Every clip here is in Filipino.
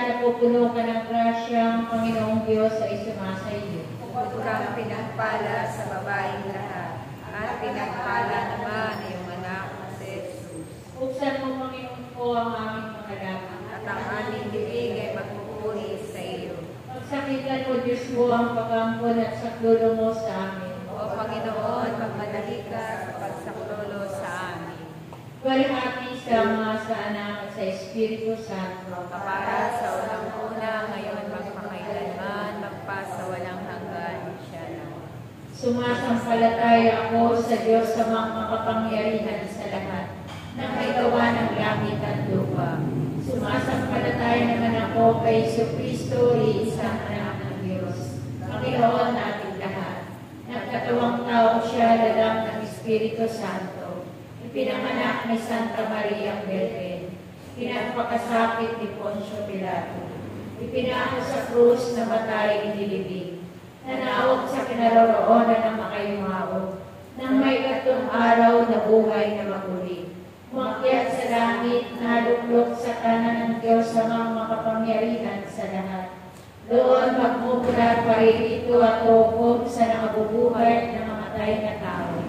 na pupuno ka ng grasya, ang Panginoong Diyos ay sumasa iyo. Bukod kang pinagpala sa babaeng lahat, at pinagpala naman ang iyong anak na si Jesus. Buksan mo, Panginoon ko, ang aming pangalangin. At ang aming bibig ay magpupuri sa iyo. Pagsakitan mo, Diyos mo, ang pag-ampon at saklulo mo sa amin. O Panginoon, magmadali ka sa pagsaklolo sa amin. Walhati sa Ama, sa Anak, at sa Espiritu Santo. Kapara sa unang-una, ngayon magpakailanman, magpasawalang hanggan siya na. Sumasampalataya ako sa Diyos sa mga makapangyarihan sa lahat, na may gawa ng langit at lupa. Sumasampalataya naman ako kay Jesucristo, iisang anak ng Diyos, Panginoon nating lahat. Nagkatawang tao siya, lalang ng Espiritu Santo. Ipinanganak ni Santa Maria Virgen. Pinagpakasakit ni Poncio Pilato. Ipinako sa krus na matay inilibing. Nanaog sa kinaroroonan ng makayumao. Nang may katong araw na buhay na maguli. Umakyat sa langit, naluklok sa kanan ng Diyos sa mga makapangyarihan sa lahat. Doon magmumulat pa rin ito at hukom sa nakabubuhay na mamatay na tao.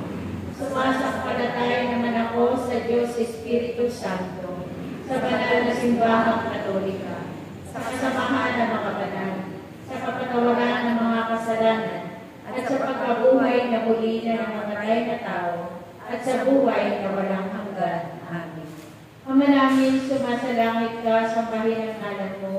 Sumasampalataya naman ako sa Diyos Espiritu Santo, sa banal na simbahang katolika, sa kasamahan ng mga banal, sa kapatawaran ng mga kasalanan, at sa pagkabuhay na muli na ng mamatay na tao, at sa buhay na walang hanggan. Amen. Ama namin, sumasalangit ka, sambahin ang ngalan mo.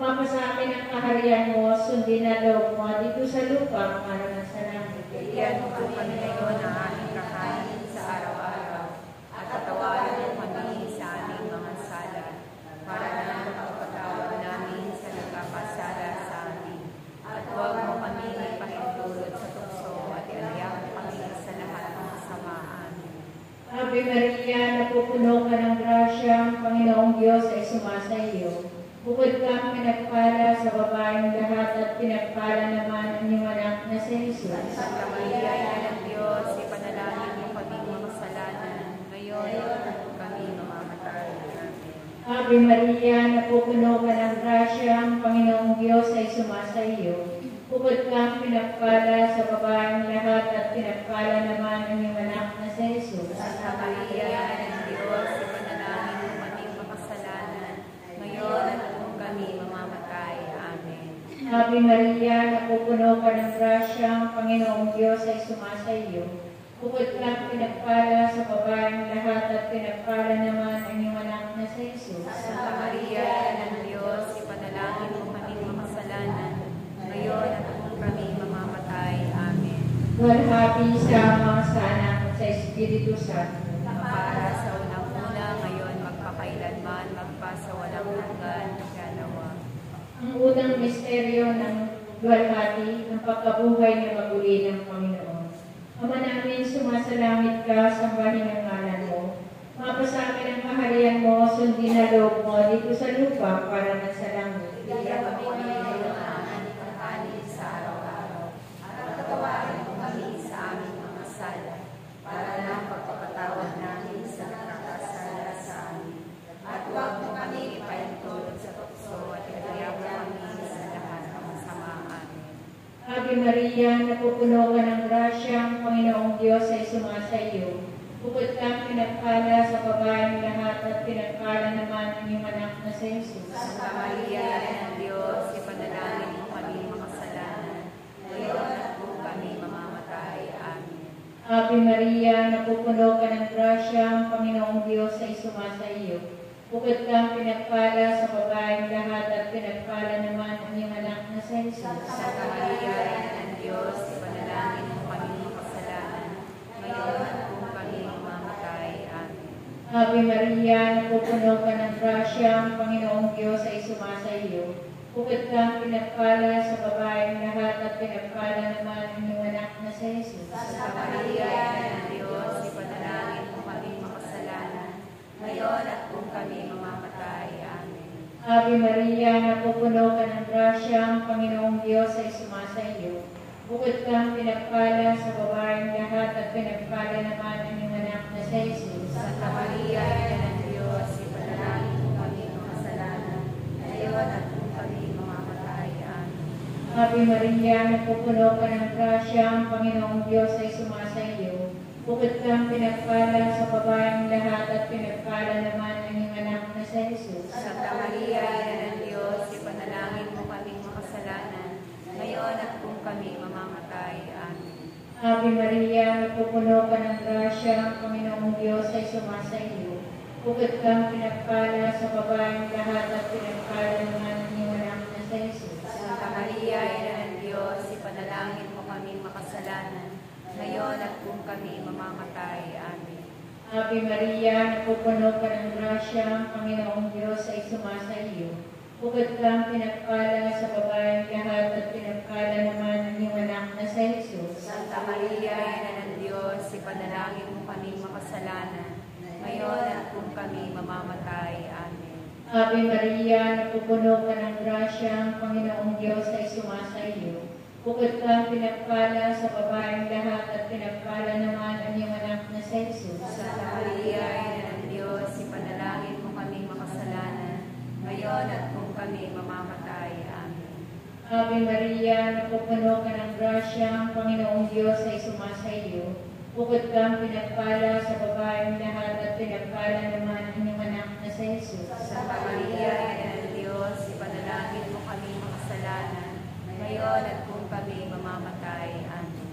Mapasa amin ang kaharian mo, sundin na loob mo dito sa lupa, para sa langit. Iyan mo kami ngayon ang aming kakain sa araw-araw, at patawaran mo kami sa aming mga sala, para na magpapatawad namin sa nagkakasala sa amin. At huwag mo kami ipahintulot sa tukso, at ialaya mo kami sa lahat ng kasamaan. Ave Maria, napupuno ka ng grasya, ang Panginoong Diyos ay sumasa iyo. Bukod kang pinagpala sa babaeng lahat, at pinagpala naman ang iyong anak na si Jesus. Santa Maria, Ina ng Diyos, ipanalangin mo kaming makasalanan, ngayon at kami mamamatay. Amen. Ave Maria, napupuno ka ng grasya, ang Panginoong Diyos ay sumasa iyo. Bukod kang pinagpala sa babaeng lahat, at pinagpala naman ang iyong anak na si Jesus. Santa Maria, Ina ng Diyos, ipanalangin mo kaming makasalanan, ngayon at kung kami mamamatay. Amen. Ave Maria, napupuno ka ng grasya, ang Panginoong Diyos ay sumasa iyo. Bukod kang pinagpala sa babaeng lahat, at pinagpala naman ang iyong anak na si Jesus. Santa Maria, Ina ng Diyos, ipanalangin mo kaming makasalanan, ngayon at kung kami mamamatay. Amen. Walhati sa Ama, sa Anak, at sa Espiritu Santo. Para sa unang-una, ngayon magpakailanman, magpasawalang hanggan. Nawa. Ang unang misteryo ng luwalhati, ang pagkabuhay na maguli ng Panginoon. Ama namin, sumasalangit ka, sambahin ang ngalan mo. Mapasa amin ang kaharian mo, sundin na loob mo dito sa lupa, para na sa langit. Bigyan kami ngayon ng aming kakanin sa araw-araw, at patawarin mo kami sa aming mga sala, para na pagpapatawad namin sa nagkakasala sa amin. At huwag mo kami ipahintulot sa tukso, at ialaya mo kami sa lahat ng kasamaan. Ave Maria, napupuno ka ng grasya, ang Panginoong Diyos ay sumasa iyo. Bukod kang pinagpala sa babaeng lahat, at pinagpala naman ang iyong anak na si Jesus. Santa Maria, Ina ng Diyos, ipanalangin mo kami makasalanan, ngayon at kung kami mamamatay. Amen. Ave Maria, napupuno ka ng grasya, ang Panginoong Diyos ay sumasa iyo. Bukod kang pinagpala sa babaeng lahat, at pinagpala naman ang iyong anak na si Jesus. Santa Maria, Ina ng Diyos, ipanalangin mo kami makasalanan, ngayon at kung kami mamamatay. Amen. Ave Maria, napupuno ka ng grasya, ang Panginoong Diyos ay sumasa iyo. Bukod kang pinagpala sa babaeng lahat, at pinagpala naman ang iyong anak na si Jesus. Santa Maria, Ina ng Diyos, ipanalangin mo kami makasalanan, ngayon at kung kami mamamatay. Amen. Ave Maria, napupuno ka ng grasya, ang Panginoong Diyos ay sumasa iyo. Bukod kang pinagpala sa babaeng lahat, at pinagpala naman ang iyong anak na si Jesus. Santa Maria, Ina ng Diyos, ipanalangin mo kami makasalanan, ngayon at Ave Maria, napupuno ka ng grasya, ang Panginoong Diyos ay sumasa iyo. Bukod kang pinagpala sa babaeng lahat at pinagpala naman ang iyong anak na si Jesus. Santa Maria, Ina ng Diyos, ipanalangin mo kaming makasalanan, ngayon at kung kami mamamatay. Amen. Ave Maria, napupuno ka ng grasya, ang Panginoong Diyos ay sumasa iyo. Bukod kang pinagpala sa babaeng lahat at pinagpala naman ang iyong anak na si Jesus. Santa Maria, Ina ng Diyos, ipanalangin mo kaming makasalanan, ngayon at kung kami mamamatay. Amen. Ave Maria, napupuno ka ng grasya, ang Panginoong Diyos ay sumasa iyo. Bukod kang pinagpala sa babaeng lahat at pinagpala naman ang iyong anak na si Jesus. Santa Maria, Ina ng Diyos, ipanalangin mo kaming makasalanan, ngayon at kung kami mamamatay. Amen. Ave Maria, napupuno ka ng grasya, ang Panginoong Diyos ay sumasa iyo. Bukod kang pinagpala sa babaeng lahat at pinagpala naman ang iyong anak na si Jesus. Santa Maria, Ina ng Diyos, ipanalangin mo kaming makasalanan, ngayon at kung kami mamamatay. Amen. Ave Maria, napupuno ka ng grasya, ang Panginoong Diyos ay sumasa iyo. Bukod kang pinagpala sa babaeng lahat at pinagpala naman ang iyong anak na si Jesus. Santa Maria, Ina ng Diyos, ipanalangin mo kaming makasalanan, ngayon at kung kami mamamatay. Amen.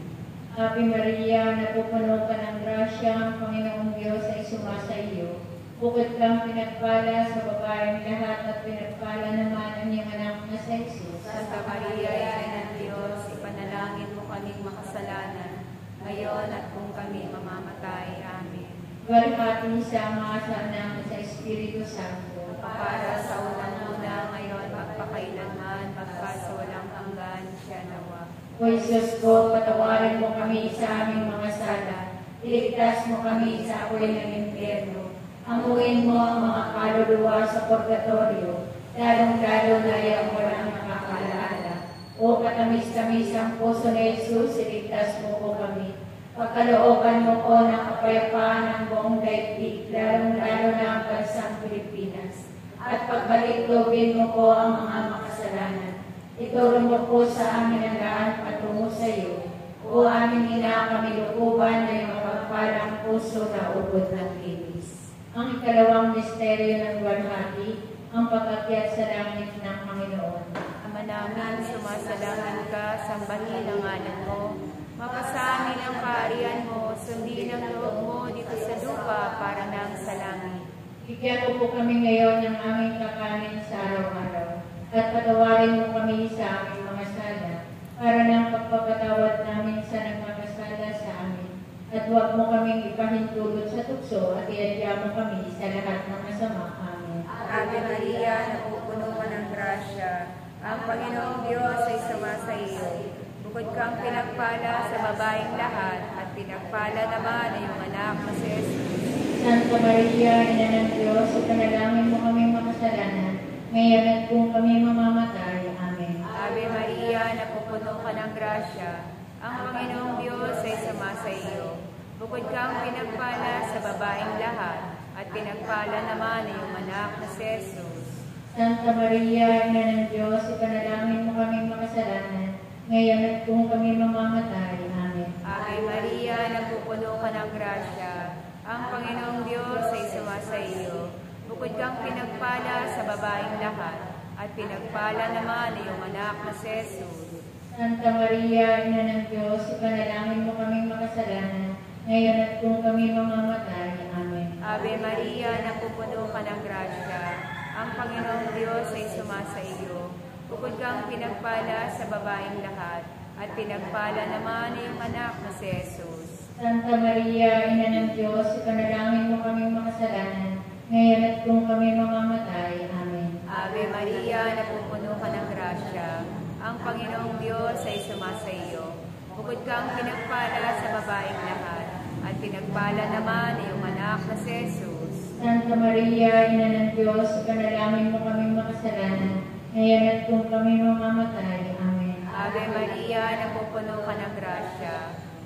Ave Maria, napupuno ka ng grasya, ang Panginoong Diyos ay sumasa iyo. Bukod kang pinagpala sa babaeng lahat at pinagpala naman ang iyong anak na si Jesus. Santa Maria, Ina ng Diyos, ipanalangin mo kaming makasalanan, ngayon at kung kami mamamatay. Amen. Walhati sa Ama, sa Anak, at sa Espiritu Santo. Para sa unang-una, ngayon, magpakailanman, magpasawalang hanggan, siya nawa. O Jesus ko, patawarin mo kami sa aming mga sala. Iligtas mo kami sa apoy ng impyerno. Amuin mo ang mga kaluluwa sa purgatorio, lalong-lalo na yung walang nakakaalala. O katamis-tamis ang puso ni Jesus, iligtas mo po kami. Pagkalooban mo ko ng kapayapaan ng buong daigdig, lalong-lalo na ang bansang Pilipinas. At pagbalik-lobin mo po ang mga makasalanan. Ituro mo po sa amin ang daan patungo sa iyo. O aming ina, kami lukuban na yung mapagpalang puso na ubod ng linis. Ang ikalawang misteryo ng walhati, ang pag-akyat sa langit ng Panginoon. Ama namin, sumasalangit ka, sambahin ang ngalan mo. Mapasamin ang kaharian mo, sundin ang loob mo dito sa lupa para nang sa langit. Bigyan mo po kami ngayon ng aming kakanin sa araw-araw, at patawarin mo kami sa aming mga sala, para ng pagpapatawad namin sa nagmakasala sa amin. At huwag mo kaming ipahintulot sa tukso at iadya mo kami sa lahat ng masama. Amen. Ave Maria, napupuno ka ng grasya, ang Panginoong Diyos ay sumasa iyo. Bukod kang pinagpala sa babaeng lahat, at pinagpala naman ay iyong anak na si Jesus. Santa Maria, Ina ng Diyos, ipanalangin mo kaming makasalanan, ngayon at kung kami mamamatay. Amen. Ave Maria, napupuno ka ng grasya, ang Panginoong Diyos ay sumasa iyo. Bukod kang pinagpala sa babaeng lahat, at pinagpala naman ay iyong anak na si Jesus. Santa Maria, Ina ng Diyos, ipanalangin mo kaming makasalanan, ngayon at kung kami mamamatay. Amen. Ave Maria, napupuno ka ng grasya, ang Panginoong Diyos ay sumasa iyo. Bukod kang pinagpala sa babaeng lahat, at pinagpala naman ay iyong anak na si Jesus. Santa Maria, Ina ng Diyos, ipanalangin mo kaming makasalanan, ngayon at kung kami mamamatay. Amen. Ave Maria, napupuno ka ng grasya, ang Panginoong Diyos ay sumasa iyo. Bukod kang pinagpala sa babaeng lahat, at pinagpala naman ay iyong anak na si Jesus. Santa Maria, Ina ng Diyos, ipanalangin mo kaming makasalanan, ngayon at kung kami mamamatay. Amen. Ave Maria, napupuno ka ng grasya, ang Panginoong Diyos ay sumasa iyo. Bukod kang pinagpala sa babaeng lahat, at pinagpala naman ay iyong anak na si Jesus. Santa Maria, Ina ng Diyos, ipanalangin mo kaming makasalanan, ngayon at kung kami mamamatay. Amen. Ave Maria, napupuno ka ng grasya,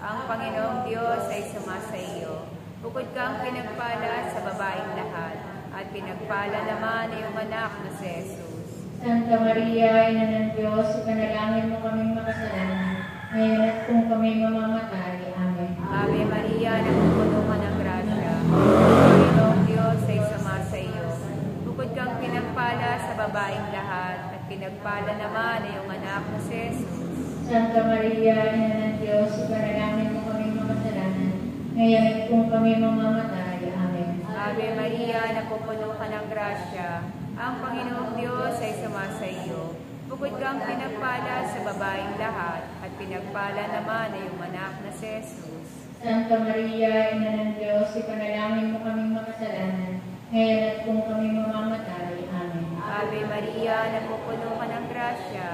ang Panginoong Diyos ay sumasa iyo. Bukod kang pinagpala sa babaeng lahat, at pinagpala naman ay iyong anak na si Jesus. Santa Santa Maria, Ina ng Diyos, ipanalangin mo kaming makasalanan, ngayon at kung kami mamamatay. Amen. Ave Maria, napupuno ka ng grasya. Panginoong Diyos ay sumasa iyo. Bukod kang pinagpala sa babaeng lahat, at pinagpala naman ay iyong anak na si Jesus. Santa Maria, Ina ng Diyos, ipanalangin mo kaming makasalanan, ngayon at kung kami mamamatay. Amen. Ave Maria, napupuno ka ng grasya. Ang Panginoong Diyos ay sumasa iyo. Bukod kang pinagpala sa babaeng lahat, at pinagpala naman ay iyong anak na si Jesus. Santa Maria, Ina ng Diyos, ipanalangin mo kaming makasalanan, ngayon at kung kami mamamatay. Amen. Ave Maria, napupuno ka ng grasya.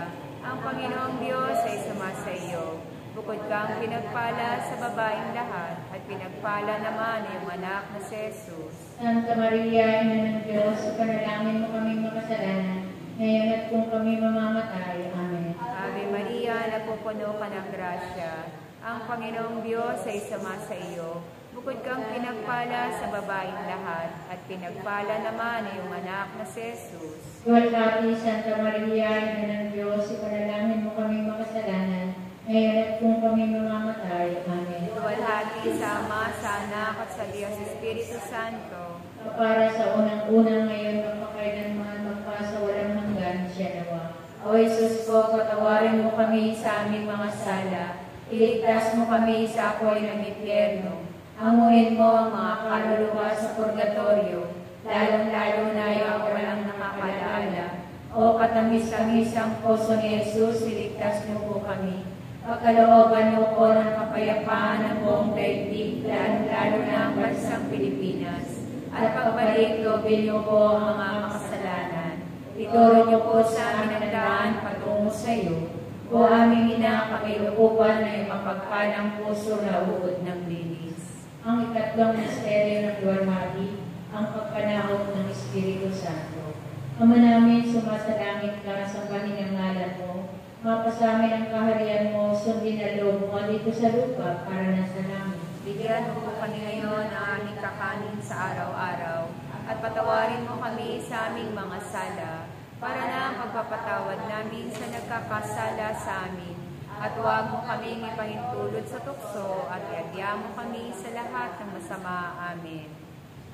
Ang Panginoong Diyos ay sumasa iyo. Bukod kang pinagpala sa babaeng lahat, at pinagpala naman ay iyong anak na si Jesus. Santa Maria, Ina ng Diyos, ipanalangin mo kaming makasalanan, ngayon at kung kami mamamatay. Amen. Ave Maria, napupuno ka ng grasya. Ang Panginoong Diyos ay sumasa iyo. Bukod kang pinagpala sa babaeng lahat, at pinagpala naman ay iyong anak na si Jesus. Duwalhati, Santa Maria, Ina ng Diyos, ipanalangin mo kaming makasalanan, ngayon at kung kami mamamatay. Amen. Luwalhati sa Ama, sa Anak, at sa Diyos Espiritu Santo. Para sa unang-unang ngayon, magpakailanman, magpasawalang hanggan, siya nawa. O Jesus ko, patawarin mo kami sa aming mga sala. Iligtas mo kami sa apoy ng impyerno. Amuhin mo ang mga kaluluwa sa purgatorio, lalong-lalo na yung walang nakakalaala. O katamis-tamis ang puso ni Jesus, iligtas mo po kami. Pagkalooban mo po ng kapayapaan ng buong daigdig, lalong-lalo na ang bansang Pilipinas. At pagbalik, loobin niyo po ang mga makasalanan. Ituro niyo po sa amin ang daan patungo sa iyo. O aming ina, kami lukuban na yung mapagpalang puso na uod ng linis. Ang ikatlong misteryo ng Duwalhati, ang pagpanahon ng Espiritu Santo. Ama namin, sumasalangit ka, sambahin ang ngalan mo. Mapasamin ang kaharian mo, sundin ang loob mo dito sa lupa para nasa langit. Bigyan mo po kami ngayon ang aming kakanin sa araw-araw, at patawarin mo kami sa aming mga sala, para na ang pagpapatawad namin sa nagkakasala sa amin. At huwag mo kaming ipahintulot sa tukso, at iadya mo kami sa lahat ng masama. Amen.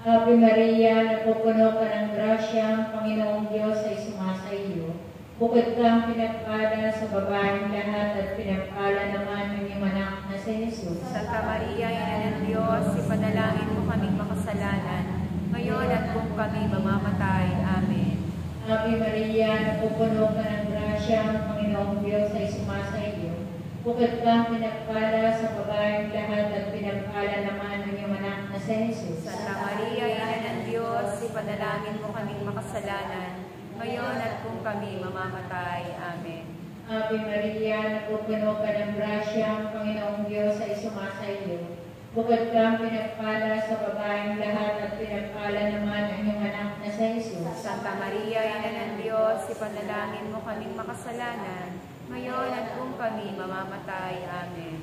Ave Maria, napupuno ka ng grasya, ang Panginoong Diyos ay sumasa iyo. Bukod kang pinagpala sa babaeng lahat, at pinagpala naman ng iyong anak na si Jesus. Santa Maria, Ina ng Diyos, ipanalangin mo kaming makasalanan, ngayon at kung kami mamamatay. Amen. Ave Maria, napupuno ka ng grasya, ang Panginoong Diyos ay sumasa iyo. Bukod kang pinagpala sa babaeng lahat, at pinagpala naman ng iyong anak na si Jesus. Santa Maria, Ina ng Diyos, ipanalangin mo kaming makasalanan, ngayon at kung kami mamamatay. Amen. Ave Maria, napupuno ka ng grasya, ang Panginoong Diyos ay sumasa iyo. Bukod kang pinagpala sa babaeng lahat, at pinagpala naman ang iyong anak na si Jesus. Santa Maria, Ina ng Diyos, ipanalangin mo kaming makasalanan, ngayon at kung kami mamamatay. Amen.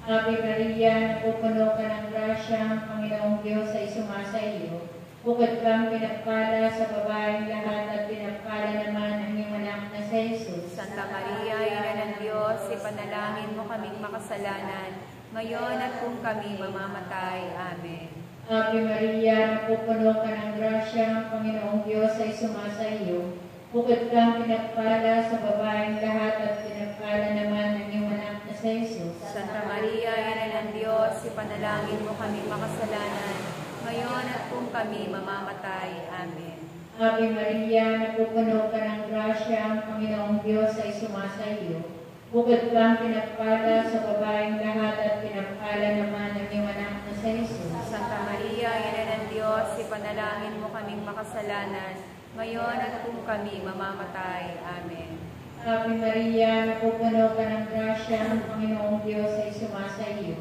Ave Maria, napupuno ka ng grasya, ang Panginoong Diyos ay sumasa iyo. Bukod kang pinagpala sa babaeng lahat, at pinagpala naman ang iyong anak na si Jesus. Santa Maria, Ina ng Diyos, ipanalangin mo kaming makasalanan, ngayon at kung kami mamamatay. Amen. Ave Maria, napupuno ka ng grasya, ang Panginoong Diyos ay sumasa iyo. Bukod kang pinagpala sa babaeng lahat, at pinagpala naman ang iyong anak na si Jesus. Santa Maria, Ina ng Diyos, ipanalangin mo kaming makasalanan, ngayon at kung kami mamamatay. Amen. Ave Maria, napupuno ka ng grasya, ang Panginoong Diyos ay sumasa iyo. Bukod kang pinagpala sa babaeng lahat, at pinagpala naman ang iyong anak na si Jesus. Santa Maria, Ina ng Diyos, ipanalangin mo kaming makasalanan, ngayon at kung kami mamamatay. Amen. Ave Maria, napupuno ka ng grasya, ang Panginoong Diyos ay sumasa iyo.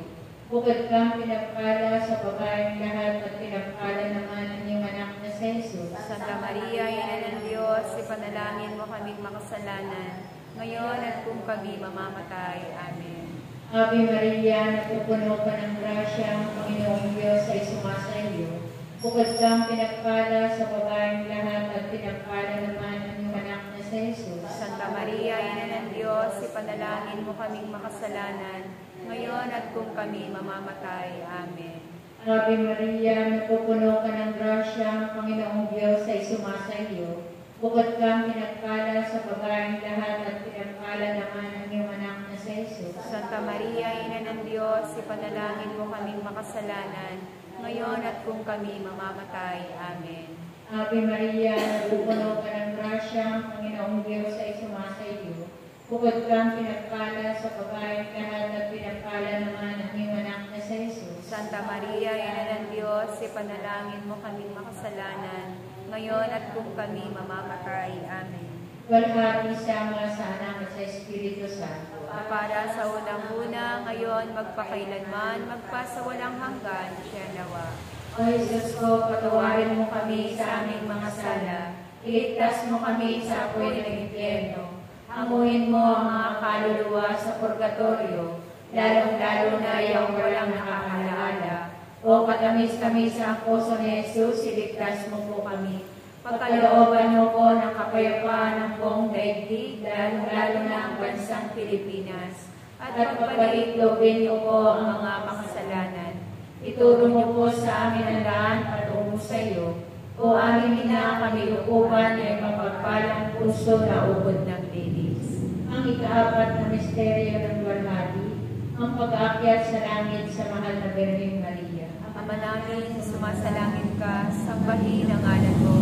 Bukod kang pinagpala sa babaeng lahat, at pinagpala naman ang iyong anak na si Jesus. Santa Maria, Ina ng Diyos, ipanalangin mo kaming makasalanan, ngayon at kung kami mamamatay. Amen. Ave Maria, napupuno ka ng grasya, ang Panginoong Diyos ay sumasa iyo. Bukod kang pinagpala sa babaeng lahat, at pinagpala naman ang iyong anak na si Jesus. Santa Maria, Ina ng Diyos, ipanalangin mo kaming makasalanan, ngayon at kung kami mamamatay. Amen. Ave Maria, napupuno ka ng grasya, ang Panginoong Diyos ay sumasa iyo. Bukod kang pinagpala sa babaeng lahat at pinagpala naman ang iyong anak na si Jesus. Santa Maria, Ina ng Diyos, ipanalangin mo kaming makasalanan, ngayon at kung kami mamamatay. Amen. Ave Maria, napupuno ka ng grasya, ang Panginoong Diyos ay sumasa iyo. Bukod kang pinagpala sa babaeng lahat at pinagpala naman ang iyong anak na si Jesus. Santa Maria, Ina ng Diyos, ipanalangin mo kaming makasalanan, ngayon at kung kami mamamatay. Amen. Walhati sama sa anak at sa Espiritu Santo. Para sa unang-una, ngayon, magpakailanman, magpasawalang hanggan, siya nawa. O Jesus ko, patawarin mo kami sa aming mga sala. Iligtas mo kami sa apoy ng impyerno. Amuhin mo ang mga kaluluwa sa purgatorio, lalong-lalo na yung walang nakakalaala. O katamis-tamis ang puso ni Jesus, iligtas mo po kami. Pagkalooban mo po ng kapayapaan ng buong daigdig, lalong-lalo na ang bansang Pilipinas. At pagpalitlobin niyo po ang mga makasalanan. Ituro niyo po sa amin ang daan patungo sa iyo. O aming ina, kami lukuban ay mapagpalang puso na ubod ng linis. Ang ikaapat na misteryo ng walhati, ang pag-aakyat sa langit sa mahal na Birheng Maria. Ama namin, sumasalangit ka, sambahin ang ngalan mo.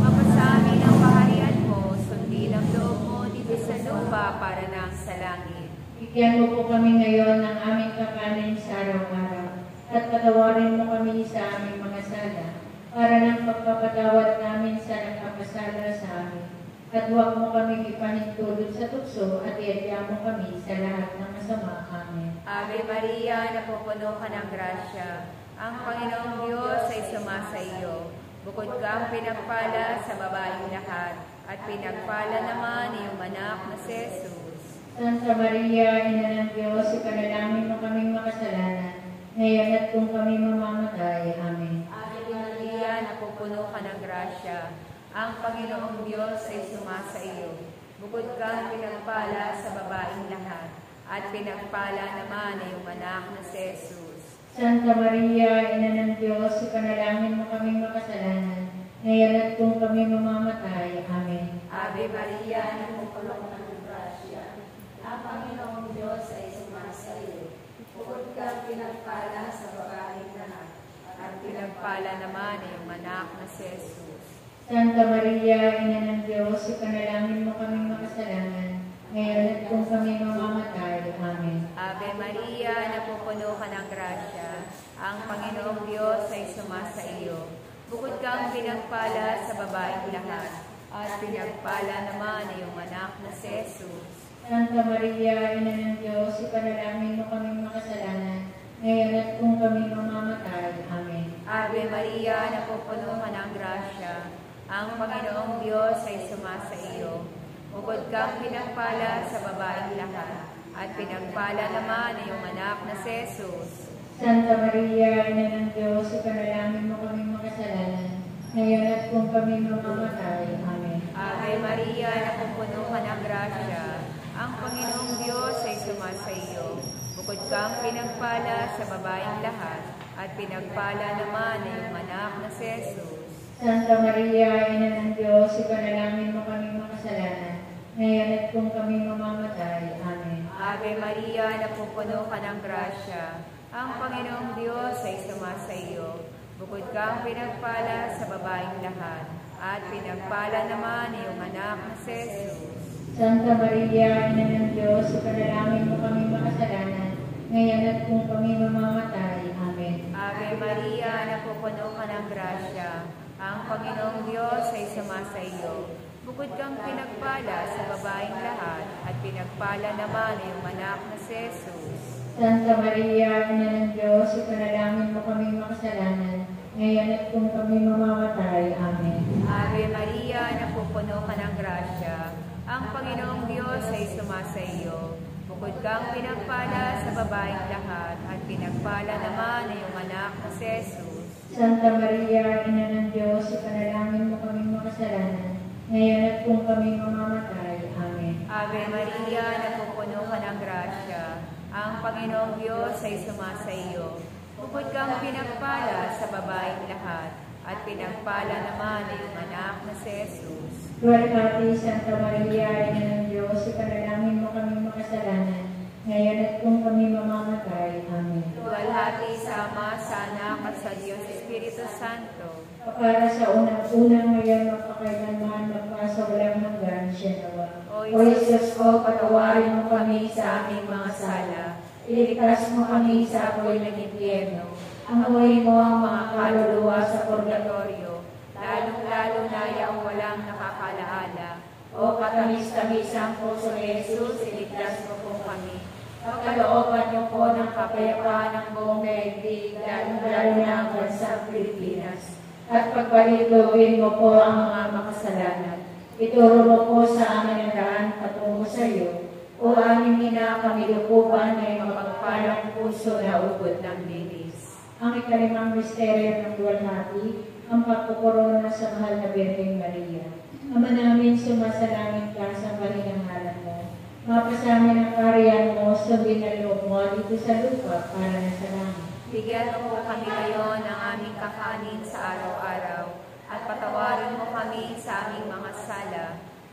Mapasa amin ang kaharian mo, sundin ang loob mo dito sa lupa para nang sa langit. Bigyan mo po kami ngayon ng aming kakanin sa araw-araw, at patawarin mo kami sa aming mga sala, para ng pagpapatawad namin sa nagkakasala sa amin. At huwag mo kaming ipanintulot sa tukso at iadya mo kami sa lahat ng masama. Amen. Ave Maria, napupuno ka ng grasya. Ang Panginoong Diyos ay sumasa iyo. Bukod kang pinagpala sa babaeng lahat, at pinagpala naman iyong anak na si Jesus. Santa Maria, Ina ng Diyos, ipanalangin mo kaming makasalanan, ngayon at kung kami mamamatay. Amen. Ave Maria, napupuno ka ng grasya. Ang Panginoong Diyos ay sumasa iyo. Bukod kang pinagpala sa babaeng lahat, at pinagpala naman iyong anak na si Jesus. Santa Maria, Ina ng Diyos, ipanalangin mo kaming makasalanan, ngayon at kung kami mamamatay. Amen. Ave Maria, napupuno ka ng grasya. Ang Panginoong Diyos ay sumasa iyo. Bukod kang pinagpala sa babaeng lahat, at pinagpala naman iyong anak na si Jesus. Santa Maria, Ina ng Diyos, ipanalangin mo kaming makasalanan, ngayon at kung kami mamamatay. Amen. Ave Maria, napupuno ka ng grasya. Ang Panginoong Diyos ay sumasa iyo. Bukod kang pinagpala sa babaeng lahat, at pinagpala naman iyong anak na si Jesus. Santa Maria, Ina ng Diyos, ipanalangin mo kaming makasalanan, ngayon at kung kami mamamatay. Amen. Ave Maria, napupuno ka ng grasya. Ang Panginoong Diyos ay sumasa iyo. Bukod kang pinagpala sa babaeng lahat, at pinagpala naman iyong anak na si Jesus. Santa Maria, Ina ng Diyos, ipanalangin mo kaming makasalanan, ngayon at kung kami mamamatay. Amen. Ave Maria, napupuno ka ng grasya. Ang Panginoong Diyos ay sumasa iyo. Bukod kang pinagpala sa babaeng lahat, at pinagpala naman iyong anak na si Jesus. Santa Maria, Ina ng Diyos, ipanalangin mo kaming makasalanan, ngayon at kung kami mamamatay. Amen. Ave Maria, napupuno ka ng grasya. Ang Panginoong Diyos ay sumasa iyo. Bukod kang pinagpala sa babaeng lahat, at pinagpala naman iyong anak na si Jesus. Santa Maria, Ina ng Diyos, ipanalangin mo kaming makasalanan, ngayon at kung kami mamamatay. Amen. Ave Maria, napupuno ka ng grasya. Ang Panginoong Diyos ay sumasa iyo. Bukod kang pinagpala sa babaeng lahat, at pinagpala naman iyong anak na si Jesus. Santa Maria, Ina ng Diyos, ipanalangin mo kaming makasalanan, ngayon at kung kami mamamatay. Amen. Ave Maria, napupuno ka ng grasya. Ang Panginoong Diyos ay sumasa iyo. Bukod kang pinagpala sa babaeng lahat, at pinagpala naman iyong anak na si Jesus. Santa Maria, Ina ng Diyos, ipanalangin mo kaming makasalanan, ngayon at kung kami mamamatay. Amen. Ave Maria, napupuno ka ng grasya. Ang Panginoong Diyos ay sumasa iyo. Bukod kang pinagpala sa babaeng lahat, at pinagpala naman ang iyong anak na si Jesus. Dualhati, Santa Maria, Ina ng Diyos, ipanalangin mo kami makasalanan, ngayon at kung kami mamamatay. Amen. Dualhati sa Ama, sa Anak, at sa Diyos Espiritu Santo. Para sa unang-unang ngayon, magpakailanman, magpasawalang hanggan, siya nawa. O Jesus ko, patawarin mo kami sa aming mga sala. Iligtas mo kami sa apoy ng impyerno. Amuhin mo ang mga kaluluwa sa purgatorio, lalong-lalo na yung walang nakakalaala. O katamis-tamisang puso ni Jesus, iligtas mo po kami. Pagkalooban niyo po ng kapayapaan ng buong daigdig, lalong-lalo na ang bansang Pilipinas. At pagbalilugin mo po ang mga makasalanan. Ituro mo po sa amin ang daan patungo sa iyo. O aming ina, kami lukuban ay mapagpalang puso na ubod ng linis. Ang ikalimang misteryo ng dualhati, ang pagkukorona sa mahal na Birheng Maria. Ama namin, sumasalangit ka sa mahinang ngalan mo. Mapasamin ang kaharian mo, sundin ang loob mo dito sa lupa para na sa langit. Bigyan mo po kami ngayon ng aming kakanin sa araw-araw, at patawarin mo kami sa aming mga sala,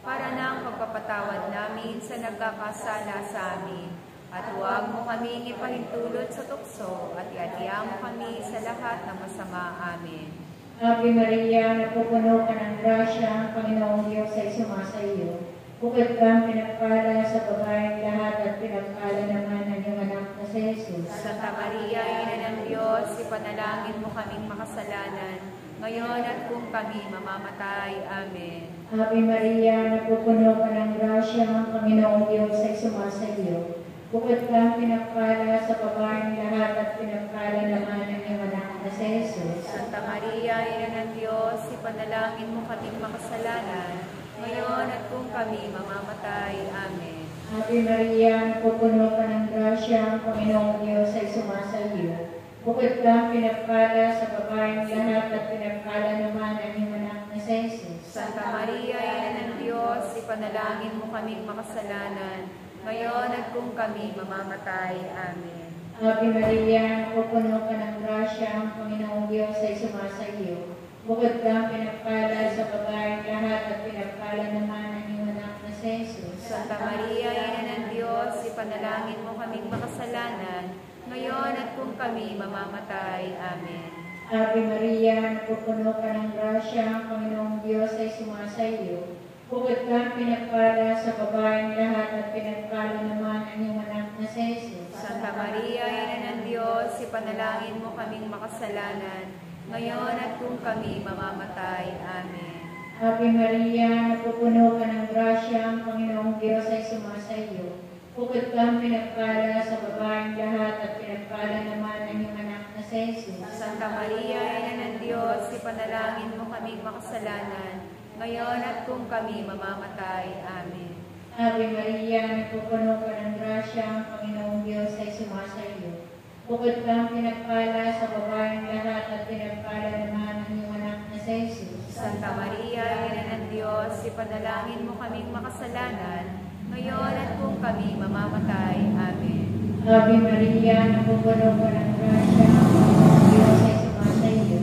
para na ang pagpapatawad namin sa nagkakasala sa amin. At huwag mo kaming ipahintulot sa tukso, at iadya mo kami sa lahat ng masama. Amen. Ave Maria, napupuno ka ng grasya, ang Panginoong Diyos ay sumasa iyo. Bukod kang pinagpala sa babaeng lahat, at pinagpala naman ang iyong anak na si Jesus. Santa Maria, Ina ng Diyos, ipanalangin mo kaming makasalanan, ngayon at kung kami mamamatay. Amen. Ave Maria, napupuno ka ng grasya, ang Panginoong Diyos ay sumasa iyo. Bukod kang pinagpala sa babaeng lahat, at pinagpala naman ang iyong anak na si Jesus. Santa Maria, Ina ng Diyos, ipanalangin mo kaming makasalanan, ngayon at kung kami mamamatay. Amen. Ave Maria, napupuno ka ng grasya, ang Panginoong Diyos ay sumasa iyo. Bukod kang pinagpala sa babaeng lahat, at pinagpala naman ang iyong anak na si Jesus. Santa Maria, Ina ng Diyos, ipanalangin mo kaming makasalanan, ngayon at kung kami mamamatay. Amen. Ave Maria, napupuno ka ng grasya, ang Panginoong Diyos ay sumasa iyo. Bukod kang pinagpala sa babaeng lahat, at pinagpala naman ang iyong anak na si Jesus. Santa Maria, Ina ng Diyos, ipanalangin mo kaming makasalanan, ngayon at kung kami mamamatay. Amen. Ave Maria, napupuno ka ng grasya, ang Panginoong Diyos ay sumasa iyo. Bukod kang pinagpala sa babaeng lahat, at pinagpala naman ang iyong anak na si Jesus. Santa Maria, Ina ng Diyos, ipanalangin mo kaming makasalanan, ngayon at kung kami mamamatay. Amen. Ave Maria, napupuno ka ng grasya, ang Panginoong Diyos ay sumasa iyo. Bukod kang pinagpala sa babaeng lahat, at pinagpala naman ang iyong anak na si Jesus. Santa Maria, Ina ng Diyos, ipanalangin mo kaming makasalanan, ngayon at kung kami mamamatay. Amen. Ave Maria, napupuno ka ng grasya, ang Panginoong Diyos ay sumasa iyo. Bukod kang pinagpala sa babaeng lahat, at pinagpala naman ang iyong anak na si Jesus. Santa Maria, Ina ng Diyos, ipanalangin mo kaming makasalanan, ngayon at kung kami mamamatay. Amen. Ave Maria, napupuno ka ng grasya, ang Panginoong Diyos ay sumasa iyo.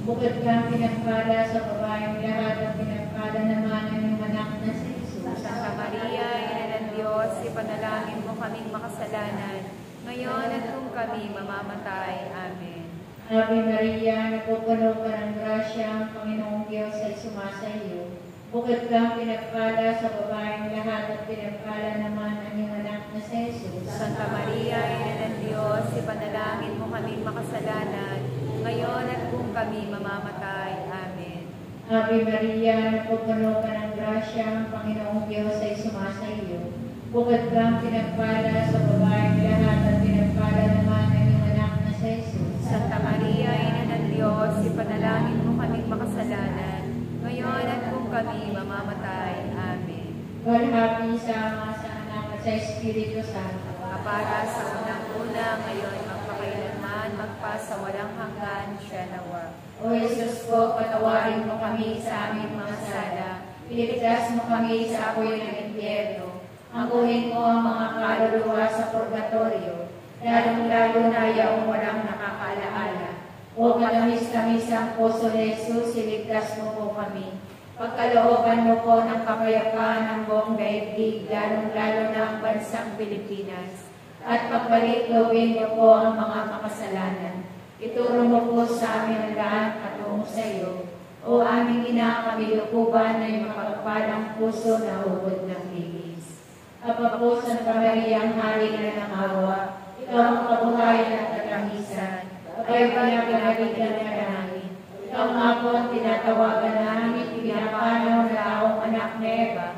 Bukod kang pinagpala sa babaeng lahat, at pinagpala naman ang iyong anak na si Jesus. Santa Maria, Ina ng Diyos, ipanalangin mo kaming makasalanan, ngayon at kung kami mamamatay. Amen. Ave Maria, napupuno ka ng grasya, ang Panginoong Diyos ay sumasa iyo. Bukod kang pinagpala sa babaeng lahat, at pinagpala naman ang iyong anak na si Jesus. Santa Maria, Ina ng Diyos, ipanalangin mo kaming makasalanan, ngayon at kung kami mamamatay. Amen. Ave Maria, napupuno ka ng grasya, ang Panginoong Diyos ay sumasa iyo. Bukod kang pinagpala sa babaeng lahat, at pinagpala naman ang iyong anak na si Jesus. Santa Maria, Ina ng Diyos, ipanalangin mo kaming makasalanan, ngayon at kung kami mamamatay. Amen. Walhati sa Ama, sa Anak, at sa Espiritu Santo. Kapara sa unang-una, ngayon magpakailanman, magpasawalang hanggan, siya nawa. O Jesus ko, patawarin mo kami sa aming mga sala. Iligtas mo kami sa apoy ng impyerno. Angguhin mo ang mga kaluluwa sa purgatorio, lalong-lalo na yaong walang nakakaalaala. O katamis-tamis ang puso ni Jesus, iligtas mo po kami. Pagkalooban mo po ng kapayapaan ng buong daigdig, lalong-lalo na ang bansang Pilipinas. At pagbalik-lobin mo po ang mga makasalanan. Ituro mo po sa amin ang daan patungo sa iyo. O aming ina, kami lukuban ay mapagpalang puso na hubod ng bigis. Apa po sa Maria, ang halina ng awa, ikaw ang kabuhayan at katangisan, ay pinapinabigyan ka namin. Ikaw nga po ang tinatawagan namin, pinapanaw na taong anak na Eva.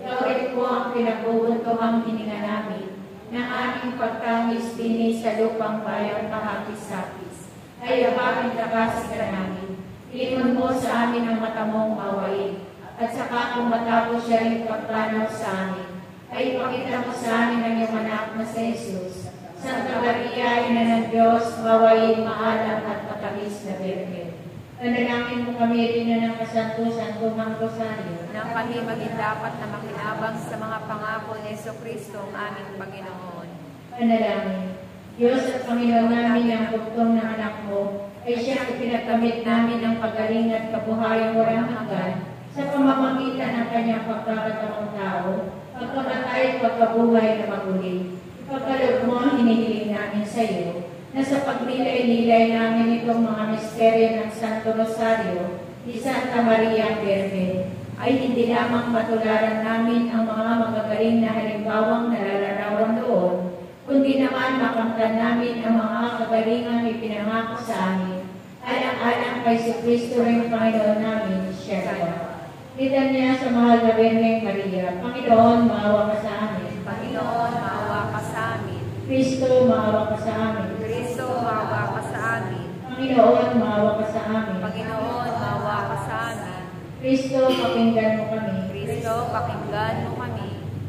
Ikaw rin po ang pinagbubuntuhang hininga namin, na aming pagtangis din sa lupang bayang kahapis-hapis. Ay yapakin kakasig ka namin. Ilimon mo sa amin ang mata mong mawain, at saka kung matapos siya rin pagpanaw sa amin, ay ipakita mo sa amin ang iyong anak na si Jesus. Santa Maria, Ina ng Diyos, mawain, maalam at matamis na Birhen. Panalangin mo kami rin na ng kasanto-santumang Rosario. Nang kami maging dapat na makinabang sa mga pangako ni Jesucristo ang aming Panginoon. Panalangin. Diyos at Panginoon namin ang bugtong ng anak mo, ay siya ipinakamit namin ng pagaling at kabuhayang walang hanggan sa pamamagitan ng kanyang pagkakataong tao, pagkamatay at pagkabuhay na maguli. Ipagkaloob mo ang hinihiling namin sa iyo, na sa pagnilay-nilay namin itong mga misteryo ng Santo Rosario ni Santa Maria Birhen, ay hindi lamang matularan namin ang mga magagaling na halimbawang nalalarawan doon, kundi naman makamtan namin ang mga kagalingang ipinangako sa amin, alang-alang kay Kristo rin Panginoon namin, siya. Litan niya sa mahal na Birheng Maria, Panginoon, maawa ka sa amin. Panginoon, maawa ka sa amin. Kristo, maawa ka sa amin. Kristo, maawa ka sa amin. Panginoon, maawa ka sa amin. Panginoon, maawa ka sa amin. Kristo, pakinggan mo kami. Kristo, pakinggan mo kami.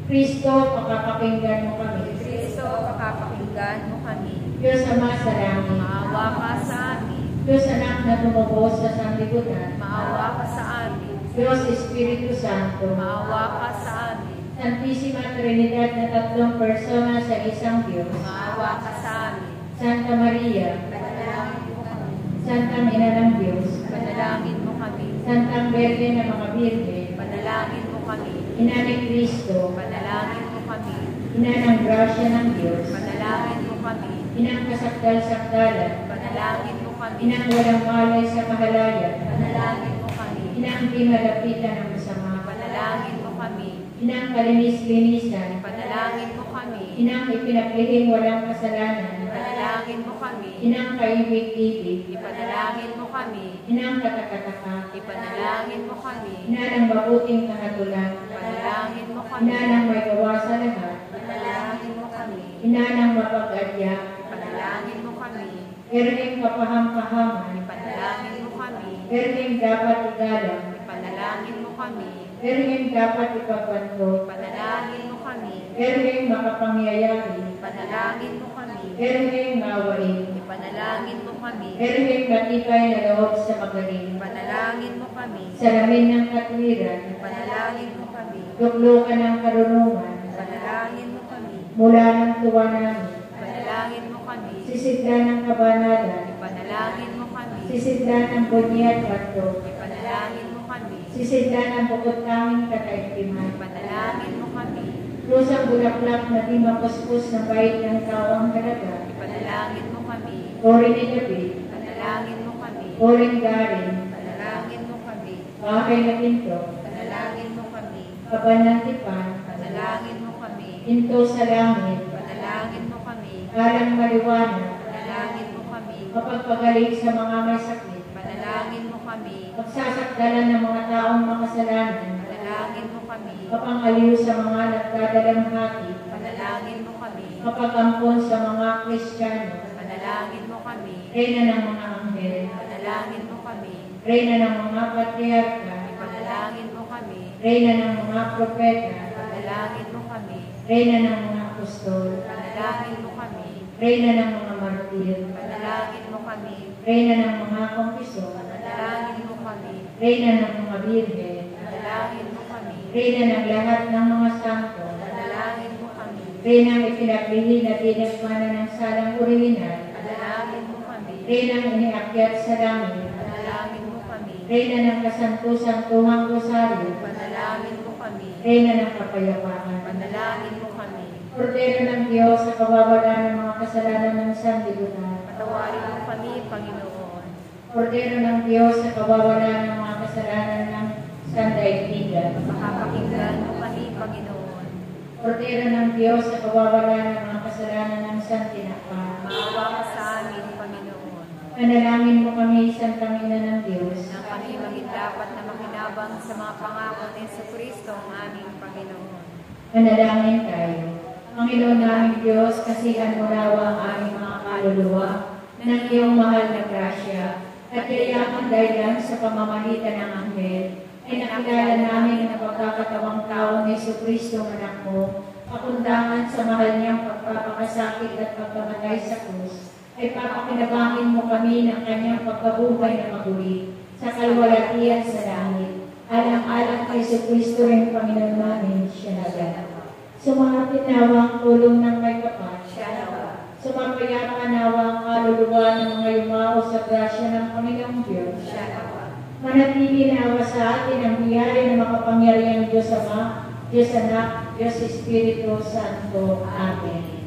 Kristo, pakapakinggan mo kami. Kristo, pakapakinggan mo kami. Diyos Ama sa langit, Maawa ka sa amin. Diyos Anak na tumubos sa sanlibutan, Maawa ka sa amin. Diyos Espiritu Santo, Maawa ka sa amin. Santisima Trinidad na tatlong persona sa isang Diyos, Maawa ka sa amin. Santa Maria, Panalangin mo kami. Santa Ina ng Diyos, Panalangin mo kami. Santang Birhen ng mga Birhen, Panalangin mo kami. Ina ni Cristo, Panalangin mo kami. Ina ng grasya ng Diyos, Panalangin mo kami. Inang kasakdal-sakdalan, Panalangin mo kami. Inang walang malay sa kahalayan, Panalangin mo kami. Inang di malapitan ng masama, Panalangin mo kami. Inang kalinis-linisan, Panalangin mo kami. Inang ipinaglihing walang kasalanan, Panalangin mo kami. Inang kaibig-ibig, Ipanalangin mo kami. Inang katakataka, Ipanalangin mo kami. Ina ng mabuting kahatulan, Ipanalangin mo kami. Ina ng may gawa sa lahat, Ipanalangin mo kami. Ina ng mapag-adya, Ipanalangin mo kami. Birheng kapaham-pahaman, Ipanalangin mo kami. Birheng dapat igalang, Ipanalangin mo kami. Birheng dapat ipagpanto, Ipanalangin mo kami. Birheng makapangyayari, Ipanalangin mo kami. Birheng mawain, Ipanalangin mo kami. Birheng matibay na loob sa magaling, Ipanalangin mo kami. salamin ng katwiran, Ipanalangin mo kami. luklukan ng karunungan, Ipanalangin mo kami. mula ng tuwa namin, Ipanalangin mo kami. sisigla ng kabanalan, Ipanalangin mo kami. sisigla ng bunyi at bato, Ipanalangin mo kami. sisigla ng bukod tanging kataimtiman, Ipanalangin mo kami. lusang bulaklak na di mapuspos ng bait ng tawang halaga, Ipanalangin mo kami. ori ni David, Ipanalangin mo kami. oring garing, Ipanalangin mo kami. bahay na pinto, Ipanalangin mo kami. kaban ng tipan, Ipanalangin mo kami. pinto sa langit, Ipanalangin mo kami. alang maliwanag, Ipanalangin mo kami. mapagpagaling sa mga may sakit, Ipanalangin mo kami. pagsasakdalan ng mga taong makasalanan, Ipanalangin mo kami. mapangaliw sa mga nagdadalamhati, Ipanalangin mo kami. mapagampon sa mga Kristiyano, Ipanalangin mo kami. reyna ng mga anghel, Ipanalangin mo kami. reyna ng mga patriarka, Ipanalangin mo kami. reyna ng mga propeta, Ipanalangin mo kami. reyna ng mga apostol, Ipanalangin mo kami. reyna ng mga martir, Ipanalangin mo kami. reyna ng mga kongkisyon, Ipanalangin mo kami. reyna ng mga birhen, Ipanalangin mo kami. reyna ng lahat ng mga santo, Ipanalangin Renang ipinaglihim na dinagmana ng salang orihinal, Panalangin mo kami. Renang iniakyat sa langit, Panalangin mo kami. Reyna ng kasantu-santuhang rosaryo, Panalangin mo kami. Reyna ng kapayapaan, Panalangin mo kami. Kordero ng Diyos sa kawawalan ng mga kasalanan ng sanlibutan, Patawarin mo kami, Panginoon. Kordero ng Diyos sa kawawalan ng mga kasalanan ng sandaigdigan, Makapakinggan mo kami, Panginoon. Kordero ng Diyos sa kawawalan ng mga kasalanan ng santinakpan, Maawa ka sa amin, Panginoon. Manalangin mo kami, Santang Ina ng Diyos, Na kami maging dapat na makinabang sa mga pangako ni Jesucristo, ang aming Panginoon. Manalangin tayo. Panginoon naming Diyos, kasihan mo raw ang aming mga kaluluwa ng iyong mahal na grasya at yayaman dahilan sa pamamagitan ng anghel ay nakilala namin ang pagkakatawang tao ni Jesucristo ang anak mo, pakundangan sa mahal niyang pagpapakasakit at pagkamatay sa krus, ay papakinabangin mo kami ng kanyang pagkabuhay na maguli sa kalwalatian sa langit. Alang-alang kay Jesucristo rin Panginoon namin, siya na Sumapit nawa ang tulong ng may kapal. Sumapayapa nawa ang kaluluwa ng mga yumao sa grasya ng Panginoong Diyos. Manatili nawa sa atin ang biyaya ng makapangyarihang Diyos Ama, Diyos Anak, Diyos Espiritu Santo. Amen.